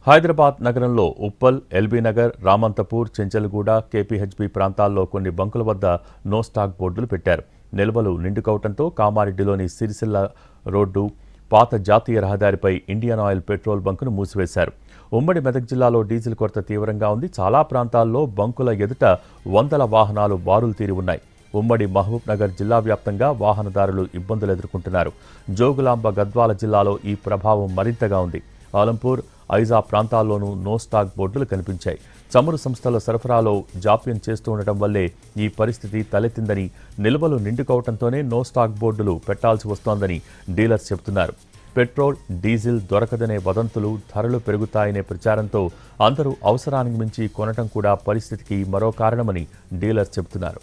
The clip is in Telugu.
హైదరాబాద్ నగరంలో ఉప్పల్, ఎల్బీ నగర్, రామంతపూర్, చెంచల్గూడ, కేపీహెచ్బీ ప్రాంతాల్లో కొన్ని బంకుల వద్ద నో స్టాక్ బోర్డులు పెట్టారు. నిల్వలు నిండుకోవడంతో కామారెడ్డిలోని సిరిసిల్ల రోడ్డు, పాత జాతీయ రహదారిపై ఇండియన్ ఆయిల్ పెట్రోల్ బంకును మూసివేశారు. ఉమ్మడి మెదక్ జిల్లాలో డీజిల్ కొరత తీవ్రంగా ఉంది. చాలా ప్రాంతాల్లో బంకుల ఎదుట వందల వాహనాలు బారులు తీరి ఉన్నాయి. ఉమ్మడి మహబూబ్ నగర్ జిల్లా వ్యాప్తంగా వాహనదారులు ఇబ్బందులు ఎదుర్కొంటున్నారు. జోగులాంబ, గద్వాల జిల్లాలో ఈ ప్రభావం మరింతగా ఉంది. ఆలంపూర్, ఐజా ప్రాంతాల్లోనూ నో స్టాక్ బోర్డులు కనిపించాయి. చమురు సంస్థల సరఫరాలో జాప్యం చేస్తూ ఉండటం వల్లే ఈ పరిస్థితి తలెత్తిందని, నిల్వలు నిండుకోవడంతోనే నో స్టాక్ బోర్డులు పెట్టాల్సి వస్తోందని డీలర్స్ చెబుతున్నారు. పెట్రోల్, డీజిల్ దొరకదనే వదంతులు, ధరలు పెరుగుతాయనే ప్రచారంతో అందరూ అవసరానికి మించి కొనటం కూడా పరిస్థితికి మరో కారణమని డీలర్స్ చెబుతున్నారు.